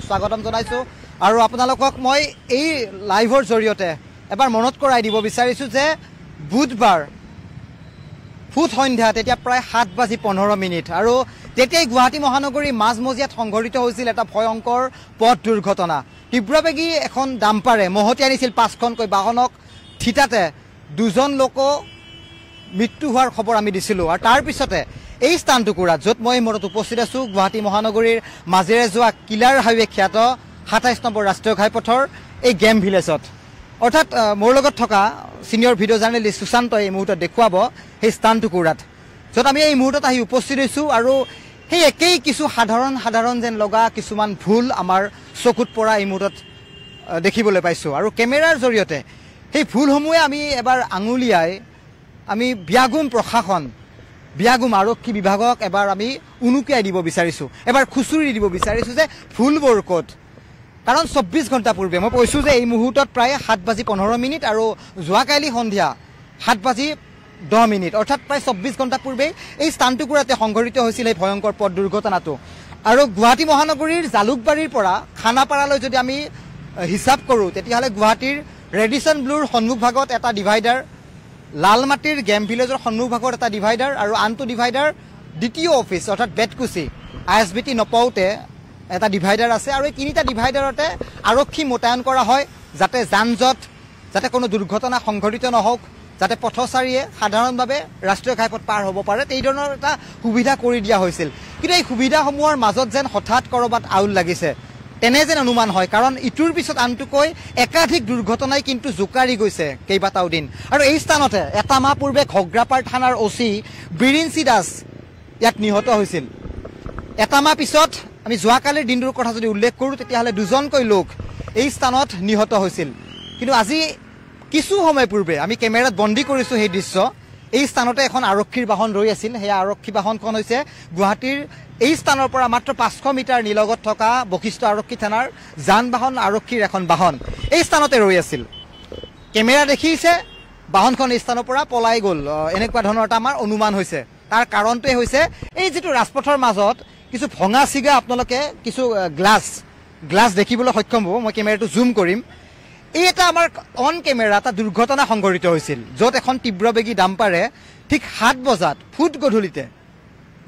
স্বাগতম জনাইছো আৰু আপোনালোকক মই এই লাইভৰ জৰিয়তে এবাৰ মনত কৰাই দিব বিচাৰিছো যে বুধবাৰ ফুট সন্ধ্যা তেতিয়া প্ৰায় 7:15 আৰু তেতিয়াই গুৱাহাটী মহানগৰীৰ মাজমজিয়াত সংঘটিত হৈছিল এটা ভয়ংকৰ পথ দুৰ্ঘটনা তীব্ৰবেগী এখন ডাম্পাৰে মহতিয়াই আনিছিল 5খনকৈ বাহনক থিতাতে দুজন লোক মৃত্যু হোৱাৰ খবৰ আমি দিছিলো আৰু তাৰ পিছতে এই স্থানটুকুৰাত য'ত মই মূৰত উপস্থিত আছো গুৱাহাটী মহানগৰীৰ মাজেৰে যোৱা কিলাৰ হাইৱে খ্যাত 27 নম্বৰ ৰাষ্ট্ৰীয় ঘাইপথৰ এই গেম ভিলেজত অৰ্থাৎ মোৰ লগত থকা সিনিয়ৰ ভিডিঅ' জাৰ্নেলিষ্ট সুশান্ত এই মুহূৰ্তত দেখুৱাব সেই স্থানটুকুৰাত য'ত আমি এই মুহূৰ্তত আহি উপস্থিত হৈছো আৰু সেই একেই কিছু সাধাৰণ যেন লগা কিছুমান ভুল আমাৰ চকুত পৰা এই মুহূৰ্তত দেখিবলৈ পাইছো আৰু কেমেৰাৰ জৰিয়তে সেই ভুলসমূহে আমি এবাৰ আঙুলিয়াই আমি বিয়াগুম প্ৰশাসন বিয়াগুম আৰক্ষী বিভাগক এবাৰ আমি উনুকিয়াই দিব বিচাৰিছো এবাৰ খুচুৰি দিব বিচাৰিছো যে ভুলবোৰ ক'ত কাৰণ 24 ঘণ্টা পূৰ্বে মই কৈছো যে এই মুহূৰ্তত প্ৰায় 7:15 আৰু যোৱাকালি সন্ধিয়া 7:10 অৰ্থাৎ প্ৰায় 24 ঘণ্টা পূৰ্বে এই স্থানটুকুৰাতে সংঘটিত হৈছিল এই ভয়ংকৰ পথ দুৰ্ঘটনাটো আৰু গুৱাহাটী মহানগৰীৰ জালুকবাৰীৰ পৰা খানাপাৰালৈ যদি আমি হিচাপ কৰোঁ তেতিয়াহ'লে গুৱাহাটীৰ ৰেডিসন ব্লুৰ সন্মুখভাগত এটা ডিভাইডাৰ লালমাটিৰ গেম ভিলেজৰ সন্মুখভাগত এটা ডিভাইডাৰ আৰু আনটো ডিভাইডাৰ দ্বিতীয় অফিচ অৰ্থাৎ বেটকুচি আইএছবিটি নপাওঁতে এটা ডিভাইডাৰ আছে আৰু এই তিনিটা ডিভাইডাৰতে আৰক্ষী মোতায়েন কৰা হয় যাতে যানজঁট যাতে কোনো দুৰ্ঘটনা সংঘটিত নহওক যাতে পথচাৰীয়ে সাধাৰণভাৱে ৰাষ্ট্ৰীয় ঘাইপথ পাৰ হ'ব পাৰে এই ধৰণৰ এটা সুবিধা কৰি দিয়া হৈছিল কিন্তু এই সুবিধাসমূহৰ মাজত যেন হঠাৎ কৰবাত আউল লাগিছে তেনে যেন অনুমান হয় কাৰণ ইটোৰ পিছত আনটোকৈ একাধিক দুৰ্ঘটনাই কিন্তু জোকাৰি গৈছে কেইবাটাও দিন আৰু এই স্থানতে এটা মাহ পূৰ্বে ঘগ্ৰাপাৰ থানাৰ ওসি বিৰিঞ্চি দাস ইয়াত নিহত হৈছিল এটা মাহ পিছত আমি যোৱাকালিৰ দিনটোৰ কথা যদি উল্লেখ কৰোঁ তেতিয়াহ'লে দুজনকৈ লোক এই স্থানত নিহত হৈছিল কিন্তু আজি কিছু সময় পূৰ্বে আমি কেমেৰাত বন্দী কৰিছো সেই দৃশ্য এই স্থানতে এখন আৰক্ষীৰ বাহন ৰৈ আছিল সেই আৰক্ষী বাহনখন হৈছে গুৱাহাটীৰ এই স্থানৰ পৰা মাত্ৰ 500 মিটাৰ নিলগত থকা বশিষ্ঠ আৰক্ষী থানাৰ যান বাহন আৰক্ষীৰ এখন বাহন এই স্থানতে ৰৈ আছিল কেমেৰা দেখিছে বাহনখন এই স্থানৰ পৰা পলাই গ'ল এনেকুৱা ধৰণৰ এটা আমাৰ অনুমান হৈছে তাৰ কাৰণটোৱে হৈছে এই যেটো ৰাজপথৰ মাজত কিছু ভঙা চিগা আপোনালোকে কিছু গ্লাছ দেখিবলৈ সক্ষম হ'ব মই কেমেৰাটো জুম কৰিম এই এটা আমাৰ অন কেমেৰা এটা দুৰ্ঘটনা সংঘটিত হৈছিল য'ত এখন তীব্ৰবেগী ডাম্পাৰে ঠিক 7 বজাত ফুট গধূলিতে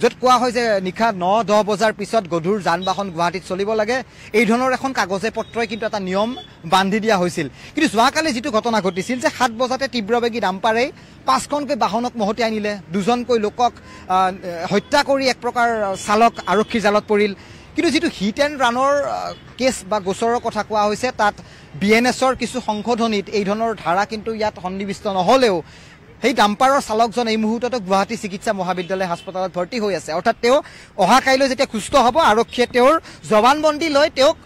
য'ত কোৱা হয় যে নিশা 9-10 বজাৰ পিছত গধুৰ যান বাহন গুৱাহাটীত চলিব লাগে এই ধৰণৰ এখন কাগজে পত্ৰই কিন্তু এটা নিয়ম বান্ধি দিয়া হৈছিল কিন্তু যোৱাকালি যেটো ঘটনা ঘটিছিল যে 7 বজাতে তীব্ৰবেগী ডাম্পাৰে 5খনকৈ বাহনক মহতিয়াই আনিলে দুজনকৈ লোকক হত্যা কৰি এক প্ৰকাৰ চালক আৰক্ষীৰ জালত পৰিল কিন্তু যেটো হিট এণ্ড ৰানৰ কেছ বা গোচৰৰ কথা কোৱা হৈছে তাত বিএনএছৰ কিছু সংশোধনীত এই ধৰণৰ ধাৰা কিন্তু ইয়াত সন্নিবিষ্ট নহলেও সেই ডাম্পাৰৰ চালকজন এই মুহূৰ্তত গুৱাহাটী চিকিৎসা মহাবিদ্যালয় হাস্পতালত ভৰ্তি হৈ আছে অৰ্থাৎ তেওঁ অহা কাইলৈ যেতিয়া সুস্থ হ'ব আৰক্ষীয়ে তেওঁৰ জবানবন্দী লৈ তেওঁক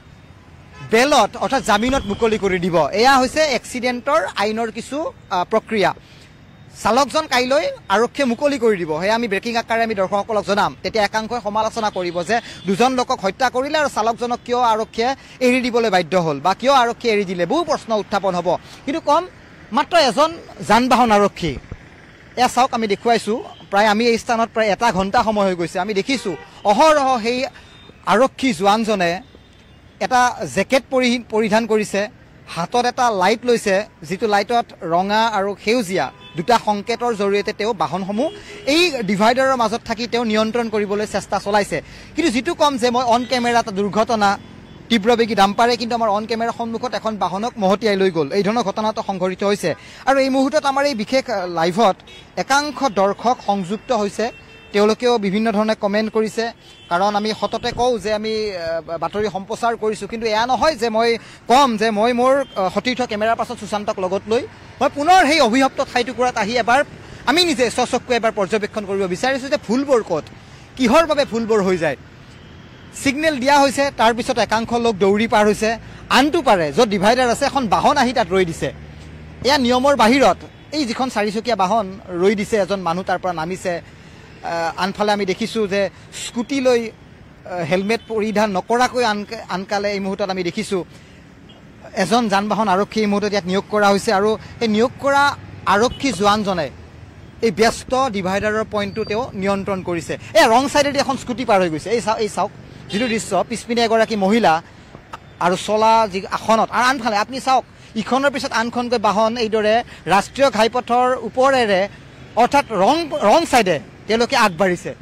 বেলত অৰ্থাৎ জামিনত মুকলি কৰি দিব এয়া হৈছে এক্সিডেণ্টৰ আইনৰ কিছু প্ৰক্ৰিয়া চালকজন কাইলৈ আৰক্ষীয়ে মুকলি কৰি দিব হে আমি ব্ৰেকিং আকাৰে আমি দৰ্শকসকলক জনাম তেতিয়া একাংশই সমালোচনা কৰিব যে দুজন লোকক হত্যা কৰিলে আৰু চালকজনক কিয় আৰক্ষীয়ে এৰি দিবলৈ বাধ্য হ'ল বা কিয় আৰক্ষীয়ে এৰি দিলে বহু প্ৰশ্ন উত্থাপন হ'ব কিন্তু কম মাত্ৰ এজন যান বাহন আৰক্ষী এয়া চাওক আমি দেখুৱাইছো প্ৰায় আমি এই স্থানত প্ৰায় 1 ঘণ্টা সময় হৈ গৈছে আমি দেখিছো অহৰহ সেই আৰক্ষী জোৱানজনে এটা জেকেট পৰিধান কৰিছে হাতত এটা লাইট লৈছে যেটো লাইটত ৰঙা আৰু সেউজীয়া দুটা সংকেতৰ জৰিয়তে তেওঁ বাহনসমূহ এই ডিভাইডাৰৰ মাজত থাকি তেওঁ নিয়ন্ত্ৰণ কৰিবলৈ চেষ্টা চলাইছে কিন্তু যেটো কম যে মই অন কেমেৰা এটা দুৰ্ঘটনা তীব্ৰবেগী ডাম্পাৰে কিন্তু আমাৰ অন কেমেৰাৰ সন্মুখত এখন বাহনক মহতিয়াই লৈ গ'ল এই ধৰণৰ ঘটনাটো সংঘটিত হৈছে আৰু এই মুহূৰ্তত আমাৰ এই বিশেষ লাইভত একাংশ দৰ্শক সংযুক্ত হৈছে তেওঁলোকেও বিভিন্ন ধৰণে কমেন্ট কৰিছে কাৰণ আমি হততে কওঁ যে আমি বাতৰি সম্প্ৰচাৰ কৰিছো কিন্তু এয়া নহয় যে মই কম যে মই মোৰ সতীৰ্থ কেমেৰাৰ পাছত সুশান্তক লগত লৈ মই পুনৰ সেই অভিশপ্ত ঠাইটুকুৰাত আহি এবাৰ আমি নিজে স্বচক্ষু এবাৰ পৰ্যবেক্ষণ কৰিব বিচাৰিছো যে ভুলবোৰ ক'ত কিহৰ বাবে ভুলবোৰ হৈ যায় সিগনেল দিয়া হৈছে তাৰ পিছত একাংশ লোক দৌৰি পাৰ হৈছে আনটো পাৰে য'ত ডিভাইডাৰ আছে এখন বাহন আহি তাত ৰৈ দিছে এয়া নিয়মৰ বাহিৰত এই যিখন চাৰিচকীয়া বাহন ৰৈ দিছে এজন মানুহ তাৰ পৰা নামিছে আনফালে আমি দেখিছো যে স্কুটি লৈ হেলমেট পৰিধান নকৰাকৈ আনকালে এই মুহূৰ্তত আমি দেখিছো এজন যান বাহন আৰক্ষী এই মুহূৰ্তত ইয়াত নিয়োগ কৰা হৈছে আৰু এই নিয়োগ কৰা আৰক্ষী জোৱানজনে এই ব্যস্ত ডিভাইডাৰৰ পইণ্টটো তেওঁ নিয়ন্ত্ৰণ কৰিছে এই ৰং সাইডেদি এখন স্কুটি পাৰ হৈ গৈছে এই চাওক যেটো দৃশ্য পিছপিনে এগৰাকী মহিলা আৰু চলা যি আসনত আৰু আনফালে আপুনি চাওক ইখনৰ পিছত আনখনকৈ বাহন এইদৰে ৰাষ্ট্ৰীয় ঘাইপথৰ ওপৰেৰে অৰ্থাৎ ৰং চাইডে তেওঁলোকে আগবাঢ়িছে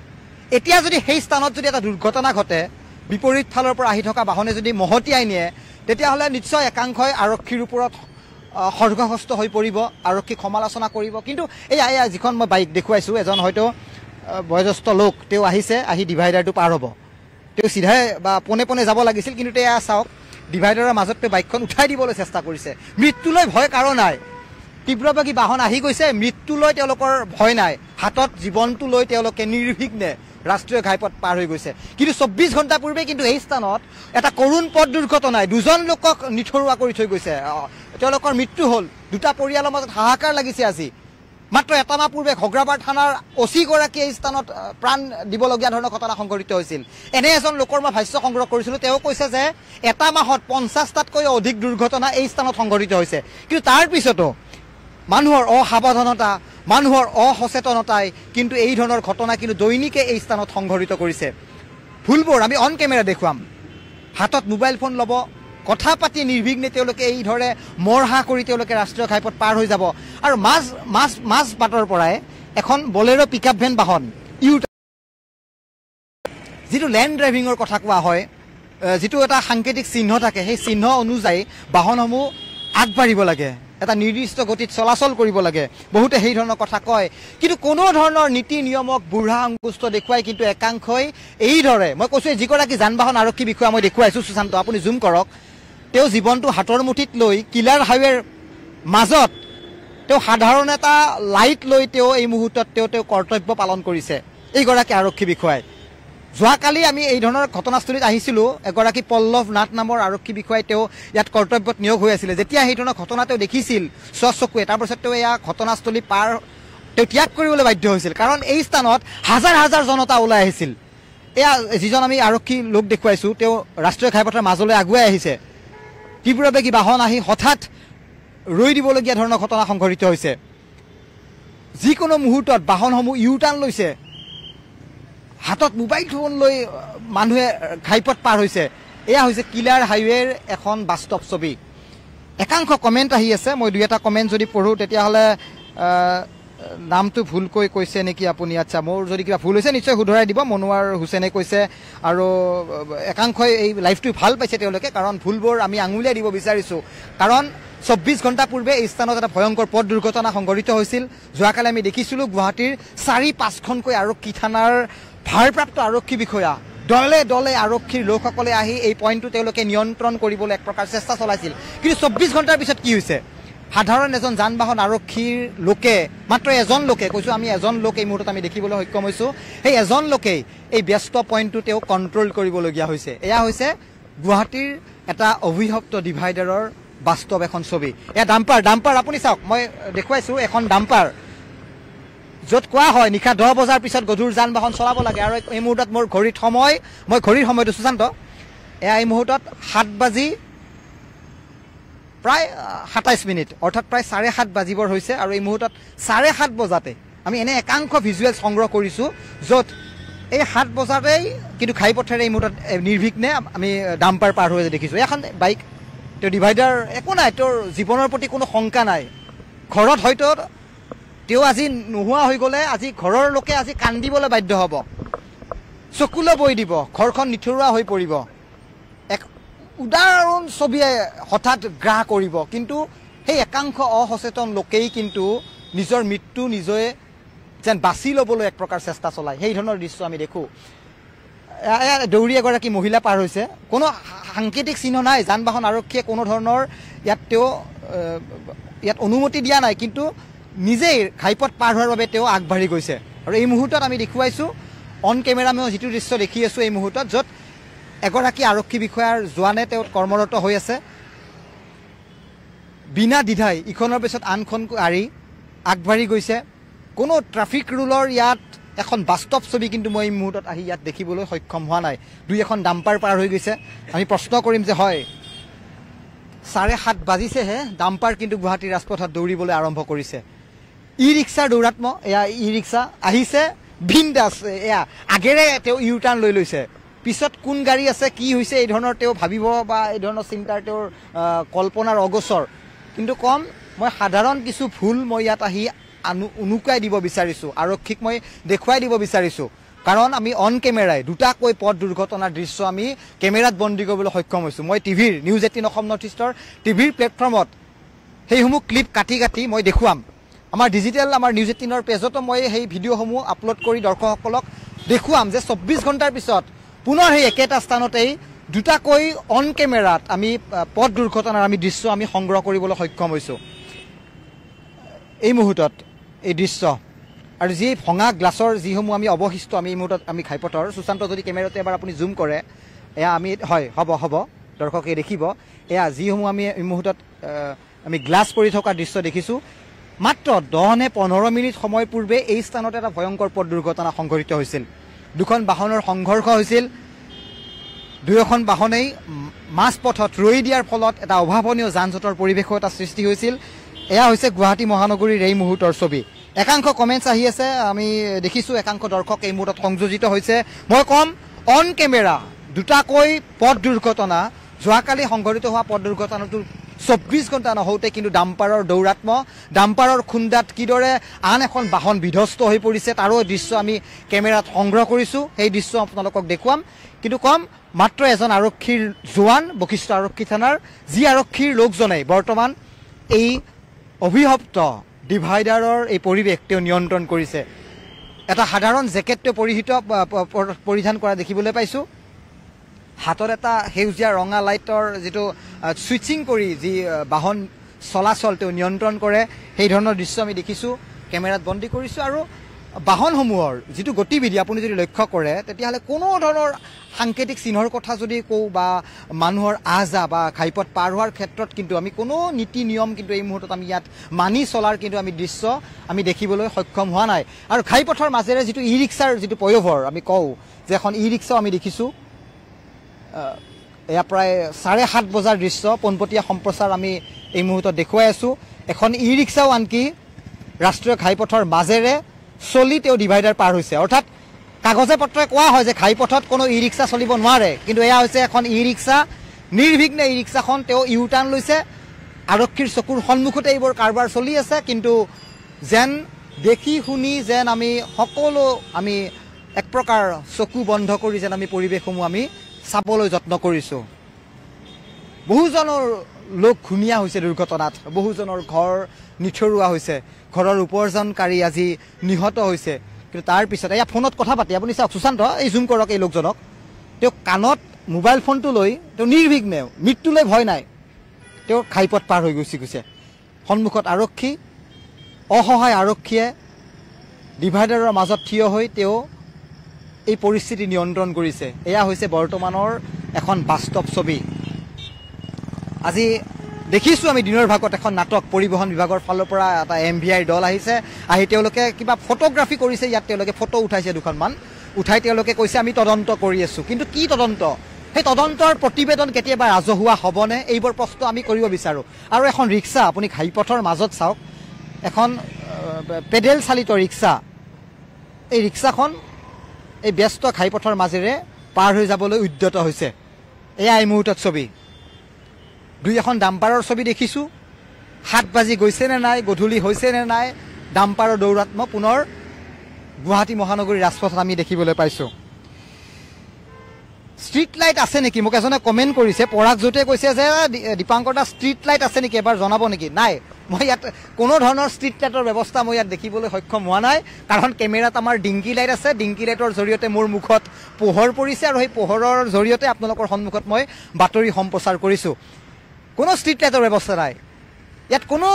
এতিয়া যদি সেই স্থানত যদি এটা দুৰ্ঘটনা ঘটে বিপৰীত ফালৰ পৰা আহি থকা বাহনে যদি মহতিয়াই নিয়ে তেতিয়াহ'লে নিশ্চয় একাংশই আৰক্ষীৰ ওপৰত খৰ্গহস্ত হৈ পৰিব আৰক্ষীক সমালোচনা কৰিব কিন্তু এয়া যিখন মই বাইক দেখুৱাইছোঁ এজন হয়তো বয়োজ্যেষ্ঠ লোক তেওঁ আহিছে আহি ডিভাইডাৰটো পাৰ হ'ব তেওঁ চিধাই বা পোনে পোনে যাব লাগিছিল কিন্তু এয়া চাওক ডিভাইডাৰৰ মাজত তেওঁ বাইকখন উঠাই দিবলৈ চেষ্টা কৰিছে মৃত্যুলৈ ভয় কাৰো নাই তীব্ৰবেগী বাহন আহি গৈছে মৃত্যুলৈ তেওঁলোকৰ ভয় নাই হাতত জীৱনটো লৈ তেওঁলোকে নিৰ্বিঘ্নে ৰাষ্ট্ৰীয় ঘাইপথ পাৰ হৈ গৈছে কিন্তু 24 ঘণ্টা পূৰ্বে কিন্তু এই স্থানত এটা কৰুণ পথ দুৰ্ঘটনাই দুজন লোকক নিথৰুৱা কৰি থৈ গৈছে তেওঁলোকৰ মৃত্যু হ'ল দুটা পৰিয়ালৰ মাজত হাহাকাৰ লাগিছে আজি মাত্ৰ এটা মাহ পূৰ্বে ঘগ্ৰাবাৰ থানাৰ অচি গৰাকী এই স্থানত প্ৰাণ দিবলগীয়া ধৰণৰ ঘটনা সংঘটিত হৈছিল এনে এজন লোকৰ মই ভাষ্য সংগ্ৰহ কৰিছিলোঁ তেওঁ কৈছে যে এটা মাহত 50টাতকৈ অধিক দুৰ্ঘটনা এই স্থানত সংঘটিত হৈছে কিন্তু তাৰ পিছতো মানুহৰ অসাৱধানতা মানুহৰ অসচেতনতাই কিন্তু এই ধৰণৰ ঘটনা কিন্তু দৈনিকে এই স্থানত সংঘটিত কৰিছে ভুলবোৰ আমি অন কেমেৰা দেখুৱাম হাতত মোবাইল ফোন ল'ব কথা পাতি নিৰ্বিঘ্নে তেওঁলোকে এইদৰে মৰহা কৰি তেওঁলোকে ৰাষ্ট্ৰীয় ঘাইপথ পাৰ হৈ যাব আৰু মাছ বাটৰ পৰাই এখন বলেৰো পিকআপ ভেন বাহন যিটো লেণ্ড ড্ৰাইভিঙৰ কথা কোৱা হয় যিটো এটা সাংকেতিক চিহ্ন থাকে সেই চিহ্ন অনুযায়ী বাহনসমূহ আগবাঢ়িব লাগে এটা নিৰ্দিষ্ট গতিত চলাচল কৰিব লাগে বহুতে সেই ধৰণৰ কথা কয় কিন্তু কোনো ধৰণৰ নীতি নিয়মক বুঢ়া আংগুষ্ট দেখুৱাই কিন্তু একাংশই এইদৰে মই কৈছোঁ যিগৰাকী যান বাহন আৰক্ষী বিষয়া মই দেখুৱাইছোঁ সুশান্ত আপুনি জুম কৰক তেওঁ জীৱনটো হাতৰ মুঠিত লৈ কিলাৰ হাইৱেৰ মাজত তেওঁ সাধাৰণ এটা লাইট লৈ তেওঁ এই মুহূৰ্তত তেওঁ কৰ্তব্য পালন কৰিছে এইগৰাকী আৰক্ষী বিষয়াই যোৱাকালি আমি এই ধৰণৰ ঘটনাস্থলীত আহিছিলোঁ এগৰাকী পল্লৱ নাথ নামৰ আৰক্ষী বিষয়াই তেওঁ ইয়াত কৰ্তব্যত নিয়োগ হৈ আছিলে যেতিয়া সেই ধৰণৰ ঘটনা তেওঁ দেখিছিল স্বচকুৱে তাৰপিছত তেওঁ এয়া ঘটনাস্থলী পাৰ তেওঁ ত্যাগ কৰিবলৈ বাধ্য হৈছিল কাৰণ এই স্থানত হাজাৰ হাজাৰ জনতা ওলাই আহিছিল এয়া যিজন আমি আৰক্ষী লোক দেখুৱাইছোঁ তেওঁ ৰাষ্ট্ৰীয় ঘাইপথৰ মাজলৈ আগুৱাই আহিছে তীব্ৰবেগী বাহন আহি হঠাৎ ৰৈ দিবলগীয়া ধৰণৰ ঘটনা সংঘটিত হৈছে যিকোনো মুহূৰ্তত বাহনসমূহ ইউ টাৰ্ণ লৈছে হাতত মোবাইল ফোন লৈ মানুহে ঘাইপথ পাৰ হৈছে এয়া হৈছে কিলাৰ হাইৱেৰ এখন বাস্তৱ ছবি একাংশ কমেণ্ট আহি আছে মই দুই এটা কমেণ্ট যদি পঢ়োঁ তেতিয়াহ'লে নামটো ভুলকৈ কৈছে নেকি আপুনি আচ্ছা মোৰ যদি কিবা ভুল হৈছে নিশ্চয় শুধৰাই দিব মনোৱাৰ হুছেইনে কৈছে আৰু একাংশই এই লাইভটো ভাল পাইছে তেওঁলোকে কাৰণ ভুলবোৰ আমি আঙুলিয়াই দিব বিচাৰিছোঁ কাৰণ 24 ঘণ্টা পূৰ্বে এই স্থানত এটা ভয়ংকৰ পথ দুৰ্ঘটনা সংঘটিত হৈছিল যোৱাকালি আমি দেখিছিলোঁ গুৱাহাটীৰ 4-5খনকৈ আৰক্ষী থানাৰ ভাৰপ্ৰাপ্ত আৰক্ষী বিষয়া দলে দলে আৰক্ষীৰ লোকসকলে আহি এই পইণ্টটো তেওঁলোকে নিয়ন্ত্ৰণ কৰিবলৈ এক প্ৰকাৰ চেষ্টা চলাইছিল কিন্তু 24 ঘণ্টাৰ পিছত কি হৈছে সাধাৰণ এজন যান বাহন আৰক্ষীৰ লোকে মাত্ৰ এজন লোকে কৈছোঁ আমি এজন লোক এই মুহূৰ্তত আমি দেখিবলৈ সক্ষম হৈছোঁ সেই এজন লোকেই এই ব্যস্ত পইণ্টটো তেওঁ কণ্ট্ৰল কৰিবলগীয়া হৈছে এয়া হৈছে গুৱাহাটীৰ এটা অভিশপ্ত ডিভাইডাৰৰ বাস্তৱ এখন ছবি এয়া ডাম্পাৰ আপুনি চাওক মই দেখুৱাইছোঁ এখন ডাম্পাৰ য'ত কোৱা হয় নিশা 10 বজাৰ পিছত গধুৰ যান বাহন চলাব লাগে আৰু এই মুহূৰ্তত মোৰ ঘড়ীৰ সময়টো সুশান্ত এয়া এই মুহূৰ্তত 7 বাজি প্ৰায় 27 মিনিট অৰ্থাৎ প্ৰায় 7:30 বাজিবৰ হৈছে আৰু এই মুহূৰ্তত 7:30 বজাতে আমি এনে একাংশ ভিজুৱেল সংগ্ৰহ কৰিছোঁ য'ত এই 7 বজাতেই কিন্তু ঘাইপথেৰে এই মুহূৰ্তত নিৰ্বিঘ্নে আমি ডাম্পাৰ পাৰ হৈ দেখিছোঁ এখন বাইক তেওঁ ডিভাইডাৰ একো নাই তেওঁৰ জীৱনৰ প্ৰতি কোনো শংকা নাই ঘৰত হয়তো তেওঁ আজি নোহোৱা হৈ গ'লে আজি ঘৰৰ লোকে আজি কান্দিবলৈ বাধ্য হ'ব চকুলৈ বৈ দিব ঘৰখন নিথৰুৱা হৈ পৰিব এক উদাহৰণ ছবিয়ে হঠাৎ গ্ৰাহ কৰিব কিন্তু সেই একাংশ অসচেতন লোকেই কিন্তু নিজৰ মৃত্যু নিজে যেন বাছি ল'বলৈ এক প্ৰকাৰ চেষ্টা চলায় সেই ধৰণৰ দৃশ্য আমি দেখোঁ দৌৰি এগৰাকী মহিলা পাৰ হৈছে কোনো সাংকেতিক চিহ্ন নাই যান বাহন আৰক্ষীয়ে কোনো ধৰণৰ ইয়াত অনুমতি দিয়া নাই কিন্তু নিজেই ঘাইপথ পাৰ হোৱাৰ বাবে তেওঁ আগবাঢ়ি গৈছে আৰু এই মুহূৰ্তত আমি দেখুৱাইছোঁ অন কেমেৰা মই যিটো দৃশ্য দেখি আছোঁ এই মুহূৰ্তত য'ত এগৰাকী আৰক্ষী বিষয়াৰ জোৱানে তেওঁ কৰ্মৰত হৈ আছে বিনা দ্বিধাই ইখনৰ পিছত আনখন গাড়ী আগবাঢ়ি গৈছে কোনো ট্ৰাফিক ৰুলৰ ইয়াত এখন বাস্তৱ ছবি কিন্তু মই এই মুহূৰ্তত আহি ইয়াত দেখিবলৈ সক্ষম হোৱা নাই দুই এখন ডাম্পাৰ পাৰ হৈ গৈছে আমি প্ৰশ্ন কৰিম যে হয় 7:30 বাজিছেহে ডাম্পাৰ কিন্তু গুৱাহাটীৰ ৰাজপথত দৌৰিবলৈ আৰম্ভ কৰিছে ই ৰিক্সাৰ দৌৰাত্ম এয়া ই ৰিক্সা আহিছে বিন্দাছ এয়া আগেৰে তেওঁ ইউ টাৰ্ণ লৈ লৈছে পিছত কোন গাড়ী আছে কি হৈছে এই ধৰণৰ তেওঁ ভাবিব বা এই ধৰণৰ চিন্তাৰ তেওঁৰ কল্পনাৰ অগোচৰ কিন্তু কম মই সাধাৰণ কিছু ভুল মই ইয়াত আহি উনুকাই দিব বিচাৰিছোঁ আৰক্ষীক মই দেখুৱাই দিব বিচাৰিছোঁ কাৰণ আমি অন কেমেৰাই দুটাকৈ পথ দুৰ্ঘটনাৰ দৃশ্য আমি কেমেৰাত বন্দী কৰিবলৈ সক্ষম হৈছোঁ মই টিভিৰ নিউজ 18 অসম নৰ্থ ইষ্টৰ টিভিৰ প্লেটফৰ্মত সেইসমূহ ক্লিপ কাটি কাটি মই দেখুৱাম আমাৰ ডিজিটেল আমাৰ নিউজ 18ৰ পেজতো মই সেই ভিডিঅ'সমূহ আপলোড কৰি দৰ্শকসকলক দেখুৱাম যে 24 ঘণ্টাৰ পিছত পুনৰ সেই একেটা স্থানতেই দুটাকৈ অন কেমেৰাত আমি পথ দুৰ্ঘটনাৰ আমি দৃশ্য আমি সংগ্ৰহ কৰিবলৈ সক্ষম হৈছোঁ এই মুহূৰ্তত এই দৃশ্য আৰু যি ভঙা গ্লাছৰ যিসমূহ আমি অৱশিষ্ট আমি এই মুহূৰ্তত আমি ঘাইপথৰ সুশান্ত যদি কেমেৰাতে এবাৰ আপুনি জুম কৰে এয়া আমি হয় হ'ব দৰ্শকে দেখিব এয়া যিসমূহ আমি এই মুহূৰ্তত আমি গ্লাছ পৰি থকা দৃশ্য দেখিছোঁ মাত্ৰ 10 নে 15 মিনিট সময় পূৰ্বে এই স্থানত এটা ভয়ংকৰ পথ দুৰ্ঘটনা সংঘটিত হৈছিল দুখন বাহনৰ সংঘৰ্ষ হৈছিল দুয়োখন বাহনেই মাছ পথত ৰৈ দিয়াৰ ফলত এটা অভাৱনীয় যান-জঁটৰ পৰিৱেশৰ এটা সৃষ্টি হৈছিল এয়া হৈছে গুৱাহাটী মহানগৰীৰ এই মুহূৰ্তৰ ছবি একাংশ কমেণ্টছ আহি আছে আমি দেখিছোঁ একাংশ দৰ্শক এই মুহূৰ্তত সংযোজিত হৈছে মই কম অন কেমেৰা দুটাকৈ পথ দুৰ্ঘটনা যোৱাকালি সংঘটিত হোৱা পথ দুৰ্ঘটনাটোৰ 24 ঘণ্টা নহওঁতে কিন্তু ডাম্পাৰৰ দৌৰাত্ম ডাম্পাৰৰ খুন্দাত কিদৰে আন এখন বাহন বিধ্বস্ত হৈ পৰিছে তাৰো দৃশ্য আমি কেমেৰাত সংগ্ৰহ কৰিছোঁ সেই দৃশ্য আপোনালোকক দেখুৱাম কিন্তু কম মাত্ৰ এজন আৰক্ষীৰ জোৱান বশিষ্ঠ আৰক্ষী থানাৰ যি আৰক্ষীৰ লোকজনে বৰ্তমান এই অভিশপ্ত ডিভাইডাৰৰ এই পৰিৱেশ তেওঁ নিয়ন্ত্ৰণ কৰিছে এটা সাধাৰণ জেকেট তেওঁ পৰিধান কৰা দেখিবলৈ পাইছোঁ হাতত এটা সেউজীয়া ৰঙা লাইটৰ যিটো ছুইচিং কৰি যি বাহন চলাচল তেওঁ নিয়ন্ত্ৰণ কৰে সেই ধৰণৰ দৃশ্য আমি দেখিছোঁ কেমেৰাত বন্দী কৰিছোঁ আৰু বাহনসমূহৰ যিটো গতিবিধি আপুনি যদি লক্ষ্য কৰে তেতিয়াহ'লে কোনো ধৰণৰ সাংকেতিক চিহ্নৰ কথা যদি কওঁ বা মানুহৰ আহ-যাহ বা ঘাইপথ পাৰ হোৱাৰ ক্ষেত্ৰত কিন্তু আমি কোনো নীতি নিয়ম কিন্তু এই মুহূৰ্তত আমি ইয়াত মানি চলাৰ কিন্তু আমি দৃশ্য আমি দেখিবলৈ সক্ষম হোৱা নাই আৰু ঘাইপথৰ মাজেৰে যিটো ই ৰিক্সাৰ যিটো পয়োভৰ আমি কওঁ যে এখন ই ৰিক্সাও আমি দেখিছোঁ এয়া প্ৰায় 7:30 বজাৰ দৃশ্য পোনপটীয়া সম্প্ৰচাৰ আমি এই মুহূৰ্তত দেখুৱাই আছোঁ এখন ই ৰিক্সাও আনকি ৰাষ্ট্ৰীয় ঘাইপথৰ মাজেৰে চলি তেওঁ ডিভাইডাৰ পাৰ হৈছে অৰ্থাৎ কাগজে পত্ৰই কোৱা হয় যে ঘাইপথত কোনো ই ৰিক্সা চলিব নোৱাৰে কিন্তু এয়া হৈছে এখন ই ৰিক্সা নিৰ্বিঘ্নে ই ৰিক্সাখন তেওঁ ইউ টাৰ্ণ লৈছে আৰক্ষীৰ চকুৰ সন্মুখতে এইবোৰ কাৰবাৰ চলি আছে কিন্তু যেন দেখি শুনি যেন আমি সকলো আমি এক প্ৰকাৰ চকু বন্ধ কৰি যেন আমি পৰিৱেশসমূহ আমি চাবলৈ যত্ন কৰিছোঁ বহুজনৰ লোক ঘূণীয়া হৈছে দুৰ্ঘটনাত বহুজনৰ ঘৰ নিথৰুৱা হৈছে ঘৰৰ উপাৰ্জনকাৰী আজি নিহত হৈছে কিন্তু তাৰ পিছত এয়া ফোনত কথা পাতি আপুনি চাওক সুশান্ত এই জুম কৰক এই লোকজনক তেওঁ কাণত মোবাইল ফোনটো লৈ তেওঁ নিৰ্বিঘ্নে মৃত্যুলৈ ভয় নাই তেওঁ ঘাইপথ পাৰ হৈ গৈছে সন্মুখত আৰক্ষী অসহায় আৰক্ষীয়ে ডিভাইডাৰৰ মাজত থিয় হৈ তেওঁ এই পৰিস্থিতি নিয়ন্ত্ৰণ কৰিছে এয়া হৈছে বৰ্তমানৰ এখন বাস্তৱ ছবি আজি দেখিছোঁ আমি দিনৰ ভাগত এখন নাটক পৰিবহণ বিভাগৰ ফালৰ পৰা এটা MVI দল আহিছে আহি তেওঁলোকে কিবা ফটোগ্ৰাফি কৰিছে ইয়াত তেওঁলোকে ফটো উঠাইছে দুখনমান উঠাই তেওঁলোকে কৈছে আমি তদন্ত কৰি আছোঁ কিন্তু কি তদন্ত সেই তদন্তৰ প্ৰতিবেদন কেতিয়াবা ৰাজহুৱা হ'বনে এইবোৰ প্ৰশ্ন আমি কৰিব বিচাৰোঁ আৰু এখন ৰিক্সা আপুনি ঘাইপথৰ মাজত চাওক এখন পেডেল চালিত ৰিক্সা এই ৰিক্সাখন এই ব্যস্ত ঘাইপথৰ মাজেৰে পাৰ হৈ যাবলৈ উদ্যত হৈছে এয়া এই মুহূৰ্তত ছবি দুই এখন ডাম্পাৰৰ ছবি দেখিছোঁ 7 বাজি গৈছে নে নাই গধূলি হৈছে নে নাই ডাম্পাৰৰ দৌৰাত্ম পুনৰ গুৱাহাটী মহানগৰীৰ ৰাজপথত আমি দেখিবলৈ পাইছোঁ ষ্ট্ৰীট লাইট আছে নেকি মোক এজনে কমেণ্ট কৰিছে পৰাগজ্যোতিয়ে কৈছে যে দীপাংকৰ দা ষ্ট্ৰীট লাইট আছে নেকি এবাৰ জনাব নেকি নাই মই ইয়াত কোনো ধৰণৰ ষ্ট্ৰীট লাইটৰ ব্যৱস্থা মই ইয়াত দেখিবলৈ সক্ষম হোৱা নাই কাৰণ কেমেৰাত আমাৰ ডিংকি লাইট আছে ডিংকি লাইটৰ জৰিয়তে মোৰ মুখত পোহৰ পৰিছে আৰু সেই পোহৰৰ জৰিয়তে আপোনালোকৰ সন্মুখত মই বাতৰি সম্প্ৰচাৰ কৰিছোঁ কোনো ষ্ট্ৰীট লাইটৰ ব্যৱস্থা নাই ইয়াত কোনো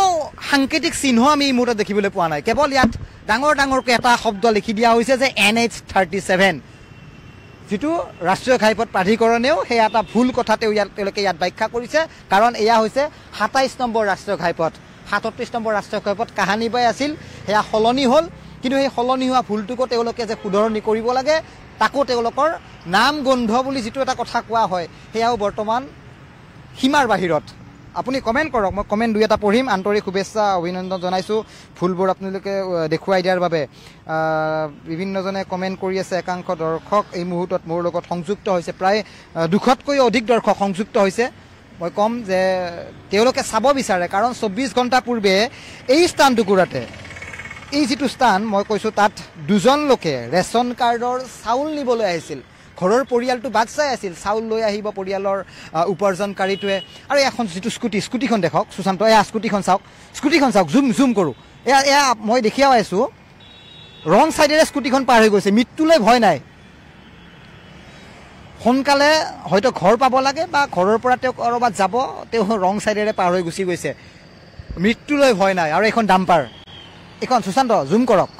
সাংকেতিক চিহ্ন আমি এই মুহূৰ্তত দেখিবলৈ পোৱা নাই কেৱল ইয়াত ডাঙৰ ডাঙৰকৈ এটা শব্দ লিখি দিয়া হৈছে যে NH37 যিটো ৰাষ্ট্ৰীয় ঘাইপথ প্ৰাধিকৰণেও সেয়া এটা ভুল কথা তেওঁলোকে ইয়াত ব্যাখ্যা কৰিছে কাৰণ এয়া হৈছে 27 নম্বৰ ৰাষ্ট্ৰীয় ঘাইপথ 37 নম্বৰ ৰাষ্ট্ৰীয় ঘাইপথ কাহানিবাই আছিল সেয়া সলনি হ'ল কিন্তু সেই সলনি হোৱা ভুলটোকো তেওঁলোকে যে শুধৰণি কৰিব লাগে তাকো তেওঁলোকৰ নাম গোন্ধ বুলি যিটো এটা কথা কোৱা হয় সেয়াও বৰ্তমান সীমাৰ বাহিৰত আপুনি কমেণ্ট কৰক, মই কমেণ্ট দুই এটা পঢ়িম। আন্তৰিক শুভেচ্ছা অভিনন্দন জনাইছোঁ ফুলবোৰ আপোনালোকে দেখুৱাই দিয়াৰ বাবে। বিভিন্নজনে কমেণ্ট কৰি আছে। একাংশ দৰ্শক এই মুহূৰ্তত মোৰ লগত সংযুক্ত হৈছে, প্ৰায় 200তকৈও অধিক দৰ্শক সংযুক্ত হৈছে। মই ক'ম যে তেওঁলোকে চাব বিচাৰে, কাৰণ 24 ঘণ্টা পূৰ্বে এই স্থানটুকুৰাতে, এই যিটো স্থান মই কৈছোঁ, তাত দুজন লোকে ৰেচন কাৰ্ডৰ চাউল নিবলৈ আহিছিল। ঘৰৰ পৰিয়ালটো বাট চাই আছিল, চাউল লৈ আহিব পৰিয়ালৰ উপাৰ্জনকাৰীটোৱে। আৰু এখন যিটো স্কুটিখন দেখক সুশান্ত, এয়া স্কুটিখন চাওক, জুম কৰোঁ। এয়া মই দেখি আছোঁ ৰং ছাইডেৰে স্কুটিখন পাৰ হৈ গৈছে। মৃত্যুলৈ ভয় নাই, সোনকালে হয়তো ঘৰ পাব লাগে বা ঘৰৰ পৰা তেওঁ ক'ৰবাত যাব, তেওঁ ৰং ছাইডেৰে পাৰ হৈ গুচি গৈছে। মৃত্যুলৈ ভয় নাই। আৰু এখন ডাম্পাৰ, এইখন সুশান্ত জুম কৰক।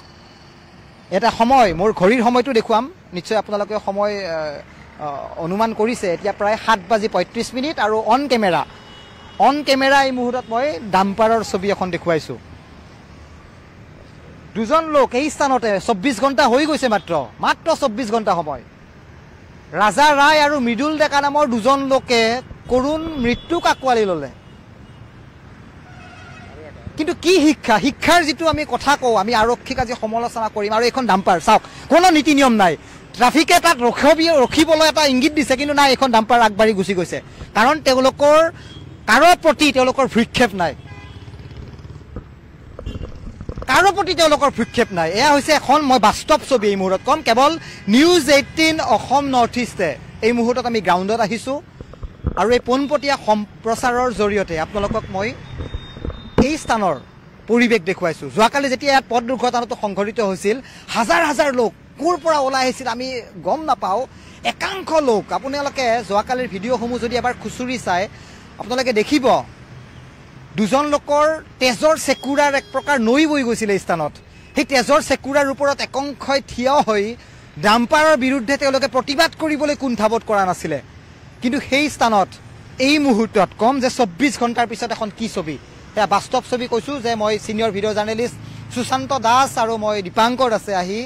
এটা সময়, মোৰ ঘড়ীৰ সময়টো দেখুৱাম, নিশ্চয় আপোনালোকে সময় অনুমান কৰিছে। এতিয়া প্ৰায় 7:35 আৰু অন কেমেৰা এই মুহূৰ্তত মই ডাম্পাৰৰ ছবি এখন দেখুৱাইছোঁ। দুজন লোক এই স্থানতে 24 ঘণ্টা হৈ গৈছে, মাত্ৰ 24 ঘণ্টা সময়। ৰাজা ৰায় আৰু মৃদুল ডেকা নামৰ দুজন লোকে কৰুণ মৃত্যুক আঁকোৱালি ল'লে। কিন্তু কি শিক্ষাৰ যিটো আমি কথা কওঁ, আমি আৰক্ষীক আজি সমালোচনা কৰিম। আৰু এইখন ডাম্পাৰ চাওক, কোনো নীতি নিয়ম নাই। ট্ৰাফিকে তাত ৰখিবলৈ এটা ইংগিত দিছে, কিন্তু নাই, এইখন ডাম্পাৰ আগবাঢ়ি গুচি গৈছে। কাৰণ তেওঁলোকৰ কাৰো প্ৰতি তেওঁলোকৰ ভ্ৰক্ষেপ নাই, এয়া হৈছে এখন মই বাস্তৱ ছবি এই মুহূৰ্তত ক'ম। কেৱল নিউজ 18 অসম নৰ্থ ইষ্টে এই মুহূৰ্তত আমি গ্ৰাউণ্ডত আহিছোঁ, আৰু এই পোনপটীয়া সম্প্ৰচাৰৰ জৰিয়তে আপোনালোকক মই এই স্থানৰ পৰিৱেশ দেখুৱাইছোঁ। যোৱাকালি যেতিয়া ইয়াত পথ দুৰ্ঘটনাটো সংঘটিত হৈছিল, হাজাৰ লোক ক'ৰ পৰা ওলাই আহিছিল আমি গম নাপাওঁ। একাংশ লোক, আপোনালোকে যোৱাকালিৰ ভিডিঅ'সমূহ যদি এবাৰ খুচুৰি চাই আপোনালোকে দেখিব, দুজন লোকৰ তেজৰ চেকুৰাৰ এক প্ৰকাৰ নৈ বৈ গৈছিল এই স্থানত। সেই তেজৰ চেকুৰাৰ ওপৰত একাংশই থিয় হৈ ডাম্পাৰৰ বিৰুদ্ধে তেওঁলোকে প্ৰতিবাদ কৰিবলৈ কুণ্ঠাবোধ কৰা নাছিলে। কিন্তু সেই স্থানত এই মুহূৰ্তত ক'ম যে 24 ঘণ্টাৰ পিছত এখন কি ছবি, সেয়া বাস্তৱ ছবি কৈছোঁ। যে মই senior video' journalist Sushanta Das আৰু মই দীপাংকৰ আছে আহি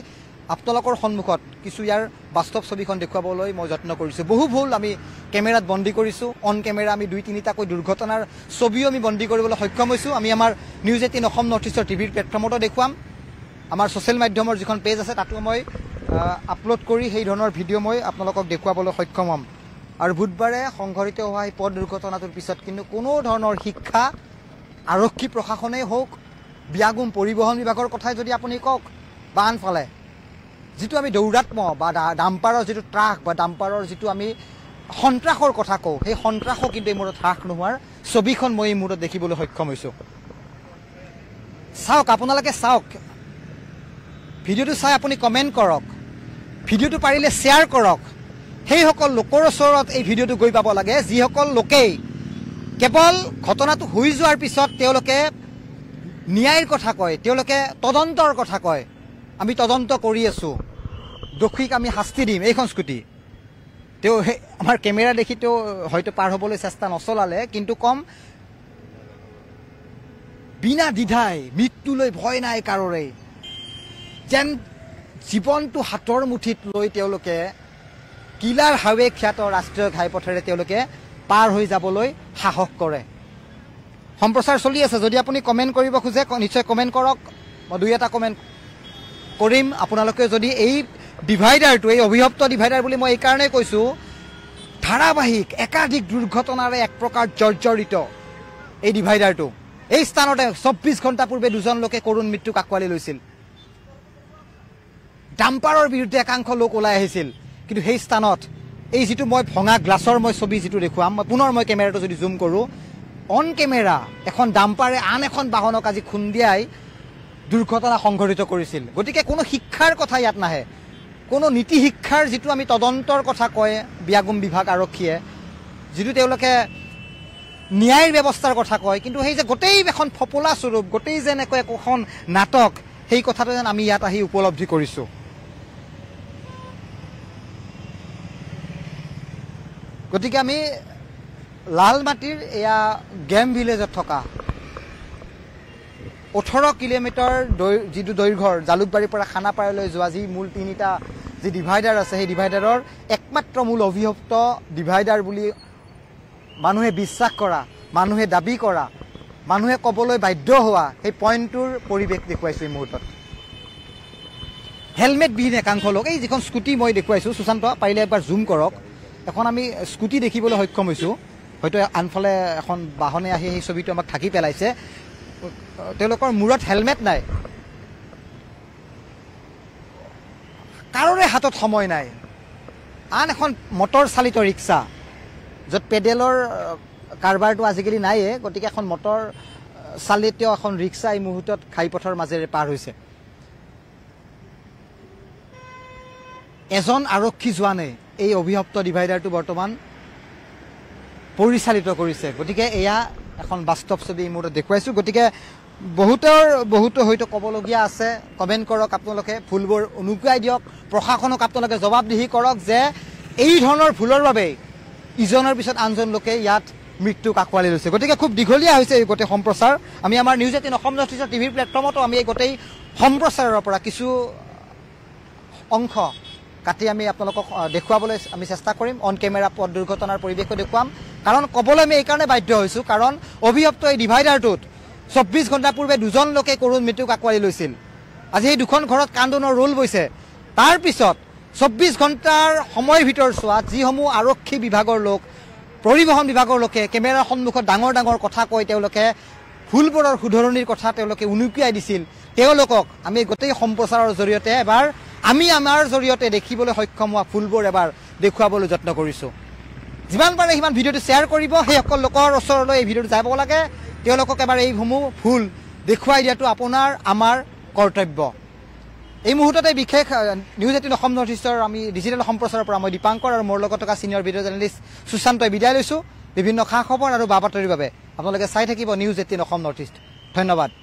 আপোনালোকৰ সন্মুখত কিছু ইয়াৰ বাস্তৱ ছবিখন দেখুৱাবলৈ মই যত্ন কৰিছোঁ। বহু ভুল আমি কেমেৰাত বন্দী কৰিছোঁ, অন কেমেৰা আমি 2-3টাকৈ দুৰ্ঘটনাৰ ছবিও আমি বন্দী কৰিবলৈ সক্ষম হৈছোঁ। আমি আমাৰ নিউজ 18 অসম নৰ্থ ইষ্টৰ টিভিৰ প্লেটফৰ্মতো দেখুৱাম, আমাৰ ছ'চিয়েল মাধ্যমৰ যিখন পেজ আছে তাতো মই আপলোড কৰি সেই ধৰণৰ ভিডিঅ' মই আপোনালোকক দেখুৱাবলৈ সক্ষম হ'ম। আৰু বুধবাৰে সংঘটিত হোৱা এই পথ দুৰ্ঘটনাটোৰ পিছত কিন্তু কোনো ধৰণৰ শিক্ষা আৰক্ষী প্ৰশাসনেই হওক, বিয়াগুম পৰিবহণ বিভাগৰ কথাই যদি আপুনি কওক, বা আনফালে যিটো আমি দৌৰাত্ম বা ডাম্পাৰৰ যিটো ট্ৰাক বা ডাম্পাৰৰ যিটো আমি সন্ত্ৰাসৰ কথা কওঁ, সেই সন্ত্ৰাসো কিন্তু এই মূৰত হ্ৰাস নোহোৱাৰ ছবিখন মই এই মূৰত দেখিবলৈ সক্ষম হৈছোঁ। চাওক, আপোনালোকে চাওক, ভিডিঅ'টো চাই আপুনি কমেণ্ট কৰক, ভিডিঅ'টো পাৰিলে শ্বেয়াৰ কৰক। সেইসকল লোকৰ ওচৰত এই ভিডিঅ'টো গৈ পাব লাগে, যিসকল লোকেই কেৱল ঘটনাটো হৈ যোৱাৰ পিছত তেওঁলোকে ন্যায়ৰ কথা কয়, তেওঁলোকে তদন্তৰ কথা কয়। আমি তদন্ত কৰি আছোঁ, দোষীক আমি শাস্তি দিম। এইখন স্কুটি তেওঁ আমাৰ কেমেৰা দেখি তেওঁ হয়তো পাৰ হ'বলৈ চেষ্টা নচলালে, কিন্তু কম বিনা দ্বিধাই মৃত্যুলৈ ভয় নাই কাৰোৰে, যেন জীৱনটো হাতৰ মুঠিত লৈ তেওঁলোকে কিলাৰ হাইৱে খ্যাত ৰাষ্ট্ৰীয় ঘাইপথেৰে তেওঁলোকে পাৰ হৈ যাবলৈ সাহস কৰে। সম্প্ৰচাৰ চলি আছে, যদি আপুনি কমেণ্ট কৰিব খোজে নিশ্চয় কমেণ্ট কৰক, মই 2-এটা কমেণ্ট কৰিম। আপোনালোকে যদি এই ডিভাইডাৰটো, এই অভিশপ্ত ডিভাইডাৰ বুলি মই এইকাৰণেই কৈছোঁ, ধাৰাবাহিক একাধিক দুৰ্ঘটনাৰে এক প্ৰকাৰ জৰ্জৰিত এই ডিভাইডাৰটো। এই স্থানতে 24 ঘণ্টা পূৰ্বে দুজন লোকে কৰুণ মৃত্যুক আঁকোৱালি লৈছিল। ডাম্পাৰৰ বিৰুদ্ধে একাংশ লোক ওলাই আহিছিল, কিন্তু সেই স্থানত এই যিটো মই ভঙা গ্লাছৰ মই ছবি যিটো দেখুৱাম, পুনৰ মই কেমেৰাটো যদি জুম কৰোঁ, অন কেমেৰা এখন ডাম্পাৰে আন এখন বাহনক আজি খুন্দিয়াই দুৰ্ঘটনা সংঘটিত কৰিছিল। গতিকে কোনো শিক্ষাৰ কথা ইয়াত নাহে, কোনো নীতি শিক্ষাৰ যিটো আমি তদন্তৰ কথা কয় বিয়াগুম বিভাগ আৰক্ষীয়ে, যিটো তেওঁলোকে ন্যায়ৰ ব্যৱস্থাৰ কথা কয়, কিন্তু সেই যে গোটেই এখন ফপলা স্বৰূপ, গোটেই যেন এখন নাটক, সেই কথাটো যেন আমি ইয়াত আহি উপলব্ধি কৰিছোঁ। গতিকে আমি লালমাটিৰ এয়া গেম ভিলেজত থকা 18 কিলোমিটাৰ যিটো দৈৰ্ঘ্যৰ জালুকবাৰীৰ পৰা খানাপাৰালৈ যোৱা যি মূল 3টা যি ডিভাইডাৰ আছে, সেই ডিভাইডাৰৰ একমাত্ৰ মূল অভিশপ্ত ডিভাইডাৰ বুলি মানুহে বিশ্বাস কৰা মানুহে দাবী কৰা, মানুহে ক'বলৈ বাধ্য হোৱা সেই পইণ্টটোৰ পৰিৱেশ দেখুৱাইছোঁ এই মুহূৰ্তত। হেলমেট বিহীন একাংশ লোক, এই যিখন স্কুটি মই দেখুৱাইছোঁ, সুশান্ত পাৰিলে একবাৰ জুম কৰক, এখন আমি স্কুটি দেখিবলৈ সক্ষম হৈছোঁ, হয়তো আনফালে এখন বাহনে আহি সেই ছবিটো আমাক ঢাকি পেলাইছে। তেওঁলোকৰ মূৰত হেলমেট নাই, কাৰোৰে হাতত সময় নাই। আন এখন মটৰ চালিত ৰিক্সা, য'ত পেডেলৰ কাৰবাৰটো আজিকালি নাইয়ে, গতিকে এখন মটৰ চালিত এখন ৰিক্সা এই মুহূৰ্তত ঘাইপথৰ মাজেৰে পাৰ হৈছে। এজন আৰক্ষী জোৱানে এই অভিশপ্ত ডিভাইডাৰটো বৰ্তমান পৰিচালিত কৰিছে। গতিকে এয়া এখন বাস্তৱ ছবি এই মুহূৰ্তত দেখুৱাইছোঁ। গতিকে বহুতো হয়তো ক'বলগীয়া আছে, কমেণ্ট কৰক আপোনালোকে, ভুলবোৰ উনুকুৱাই দিয়ক, প্ৰশাসনক আপোনালোকে জবাবদিহি কৰক যে এই ধৰণৰ ভুলৰ বাবেই ইজনৰ পিছত আনজন লোকে ইয়াত মৃত্যুক আঁকোৱালি লৈছে। গতিকে খুব দীঘলীয়া হৈছে এই গোটেই সম্প্ৰচাৰ। আমি আমাৰ নিউজ 18 অসম নৰ্থ ইষ্টৰ টিভিৰ প্লেটফৰ্মতো আমি এই গোটেই সম্প্ৰচাৰৰ পৰা কিছু অংশ কাটি আমি আপোনালোকক দেখুৱাবলৈ আমি চেষ্টা কৰিম। অন কেমেৰা পথ দুৰ্ঘটনাৰ পৰিৱেশো দেখুৱাম, কাৰণ ক'বলৈ আমি এইকাৰণে বাধ্য হৈছোঁ, কাৰণ অভিশপ্ত এই ডিভাইডাৰটোত 24 ঘণ্টা পূৰ্বে দুজন লোকে কৰুণ মৃত্যুক আঁকোৱালি লৈছিল। আজি এই দুখন ঘৰত কান্দোনৰ ৰোল বৈছে। তাৰপিছত 24 ঘণ্টাৰ সময়ৰ ভিতৰত চোৱাত যিসমূহ আৰক্ষী বিভাগৰ লোক, পৰিবহণ বিভাগৰ লোকে কেমেৰাৰ সন্মুখত ডাঙৰ ডাঙৰ কথা কৈ তেওঁলোকে ভুলবোৰৰ শুধৰণিৰ কথা তেওঁলোকে উনুকিয়াই দিছিল, তেওঁলোকক আমি গোটেই সম্প্ৰচাৰৰ জৰিয়তে এবাৰ আমি আমাৰ জৰিয়তে দেখিবলৈ সক্ষম হোৱা ভুলবোৰ এবাৰ দেখুৱাবলৈ যত্ন কৰিছোঁ। যিমান পাৰে সিমান ভিডিঅ'টো শ্বেয়াৰ কৰিব, সেইসকল লোকৰ ওচৰলৈ এই ভিডিঅ'টো যাব লাগে, তেওঁলোকক এবাৰ এইসমূহ ভুল দেখুৱাই দিয়াটো আপোনাৰ আমাৰ কৰ্তব্য। এই মুহূৰ্ততে বিশেষ নিউজ 18 অসম নৰ্থ ইষ্টৰ আমি ডিজিটেল সম্প্ৰচাৰৰ পৰা মই দীপাংকৰ আৰু মোৰ লগত থকা ছিনিয়ৰ ভিডিঅ' জাৰ্নেলিষ্ট সুশান্তই বিদায় লৈছোঁ। বিভিন্ন খা খবৰ আৰু বা বাতৰিৰ বাবে আপোনালোকে চাই থাকিব নিউজ 18 অসম নৰ্থ ইষ্ট। ধন্যবাদ।